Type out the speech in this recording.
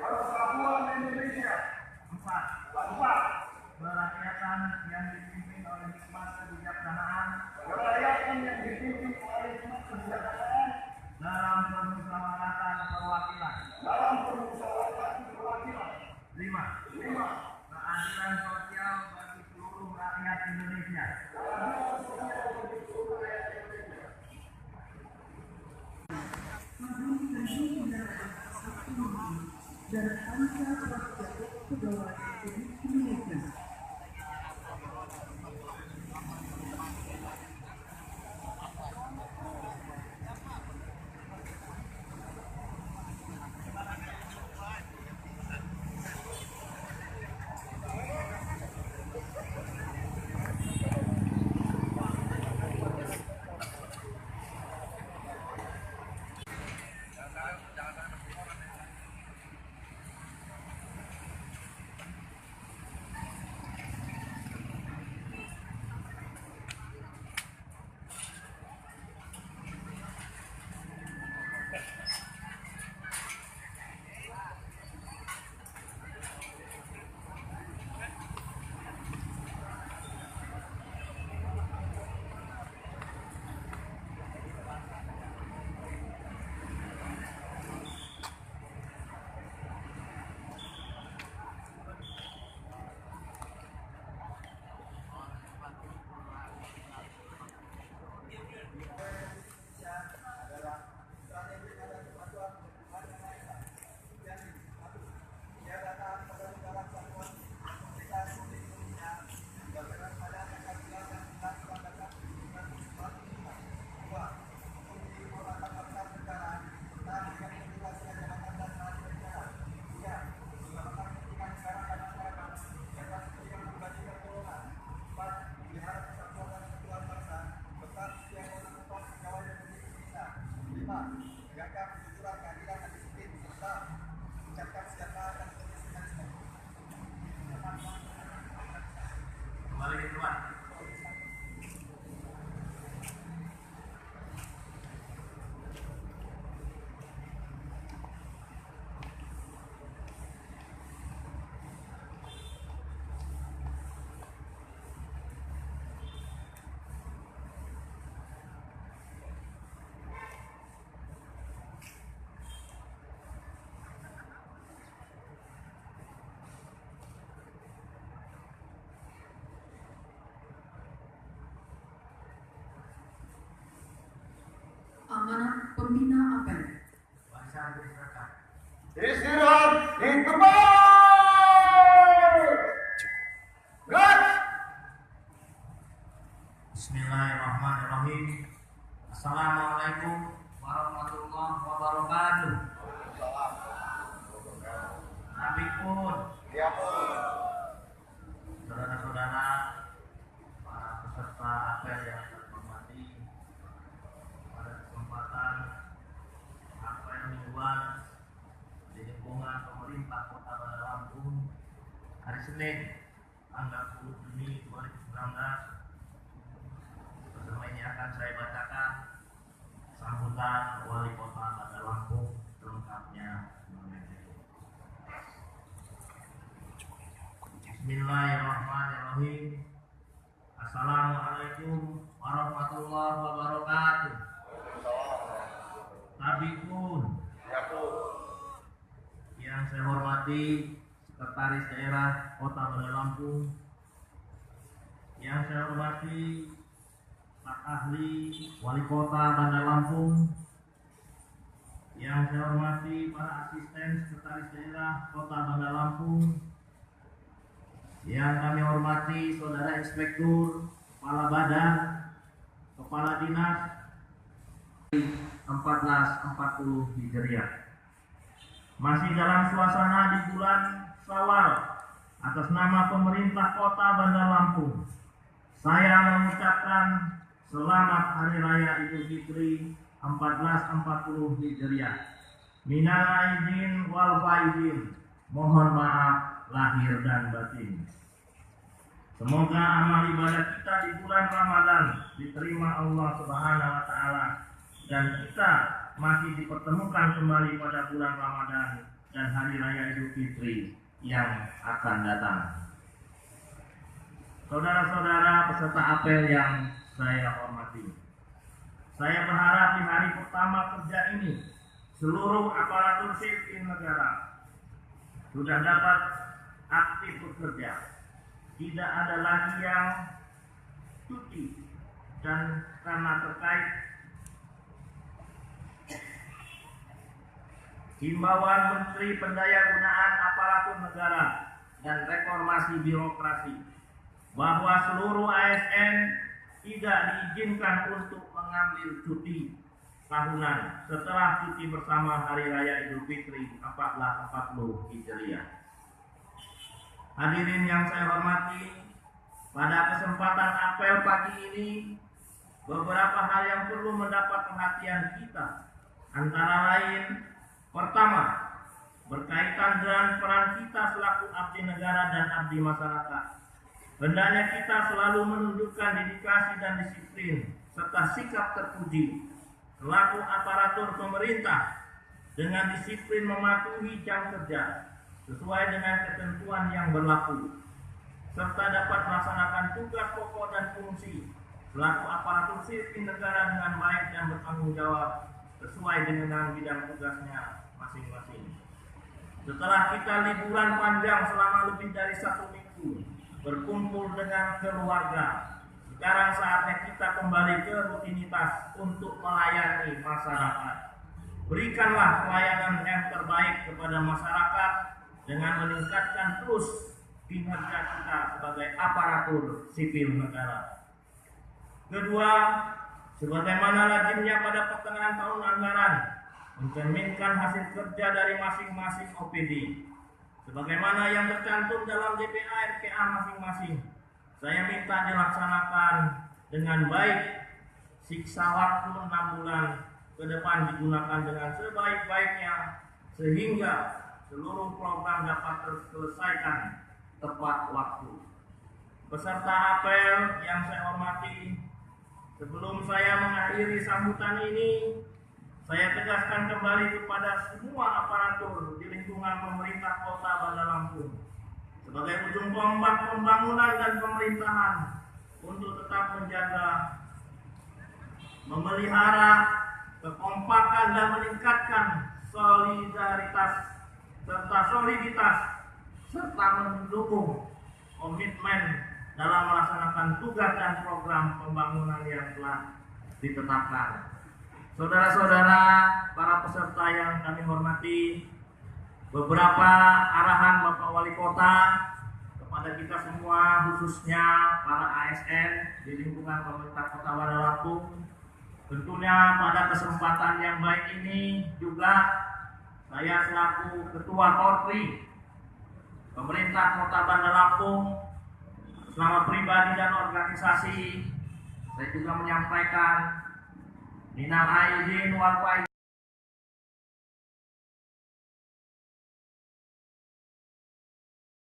Persatuan Indonesia. 4. Kerakyatan yang dipimpin oleh hikmat kebijaksanaan dalam permusyawaratan perwakilan. 5. Keadilan sosial bagi seluruh rakyat Indonesia. Dan angka rakyat pegawai Republik Indonesia. Kembali keluar. Amanat Pembina APEN. Istirahat di tempat. Gas. Bismillahirrahmanirrahim. Assalamualaikum warahmatullahi wabarakatuh. Nabi pun, saudara-saudara, para peserta apel yang terhormati, pada kesempatan apel mingguan di lingkungan pemerintah Kota Bandar Lampung hari Senin tanggal 10 Juni 2019. Bersama ini akan saya bacakan sambutan Wali Kota Bandar Lampung selengkapnya. Bismillahirrahmanirrahim. Assalamualaikum warahmatullahi wabarakatuh. Tabipun, yang saya hormati Sekretaris Daerah Kota Bandar Lampung, yang saya hormati Staf Ahli Wali Kota Bandar Lampung, yang saya hormati para asisten Sekretaris Daerah Kota Bandar Lampung, yang kami hormati Saudara Inspektur, Kepala Badan, Kepala Dinas 1440 Hijriah. Masih dalam suasana di bulan Syawal, atas nama pemerintah Kota Bandar Lampung, saya mengucapkan selamat Hari Raya Idul Fitri 1440 Hijriah. Minal aidin wal faizin. Mohon maaf lahir dan batin. Semoga amal ibadah kita di bulan Ramadan diterima Allah Subhanahu wa taala dan kita masih dipertemukan kembali pada bulan Ramadan dan Hari Raya Idul Fitri yang akan datang. Saudara-saudara peserta apel yang saya hormati, saya berharap di hari pertama kerja ini seluruh aparatur sipil negara sudah dapat aktif bekerja. Tidak ada lagi yang cuti, dan karena terkait himbauan Menteri Pendayagunaan Aparatur Negara dan Reformasi Birokrasi bahwa seluruh ASN tidak diizinkan untuk mengambil cuti tahunan setelah cuti bersama Hari Raya Idul Fitri 1440 Hijriah. Hadirin yang saya hormati, pada kesempatan apel pagi ini beberapa hal yang perlu mendapat perhatian kita, antara lain: pertama, berkaitan dengan peran kita selaku abdi negara dan abdi masyarakat. Hendaknya kita selalu menunjukkan dedikasi dan disiplin serta sikap terpuji selaku aparatur pemerintah dengan disiplin mematuhi jam kerja sesuai dengan ketentuan yang berlaku, serta dapat melaksanakan tugas pokok dan fungsi selaku aparatur sipil negara dengan baik dan bertanggung jawab sesuai dengan bidang tugasnya masing-masing. Setelah kita liburan panjang selama lebih dari 1 minggu berkumpul dengan keluarga, sekarang saatnya kita kembali ke rutinitas untuk melayani masyarakat. Berikanlah pelayanan yang terbaik kepada masyarakat dengan meningkatkan terus kinerja kita sebagai aparatur sipil negara. Kedua, sebagaimana lazimnya pada pertengahan tahun anggaran, mencerminkan hasil kerja dari masing-masing OPD sebagaimana yang tercantum dalam DPA RKA masing-masing. Saya minta dilaksanakan dengan baik. Siksa waktu 6 bulan ke depan digunakan dengan sebaik-baiknya sehingga seluruh program dapat terselesaikan tepat waktu. Peserta apel yang saya hormati, sebelum saya mengakhiri sambutan ini, saya tegaskan kembali kepada semua aparatur di lingkungan pemerintah Kota Bandar Lampung sebagai ujung tombak pembangunan dan pemerintahan untuk tetap menjaga, memelihara kekompakan dan meningkatkan solidaritas serta mendukung komitmen dalam melaksanakan tugas dan program pembangunan yang telah ditetapkan. Saudara-saudara, para peserta yang kami hormati, beberapa arahan Bapak Wali Kota kepada kita semua, khususnya para ASN di lingkungan pemerintah Kota Bandar Lampung. Tentunya pada kesempatan yang baik ini juga saya selaku Ketua Korpri Pemerintah Kota Bandar Lampung, selama pribadi dan organisasi, saya juga menyampaikan minal aidin wal faizin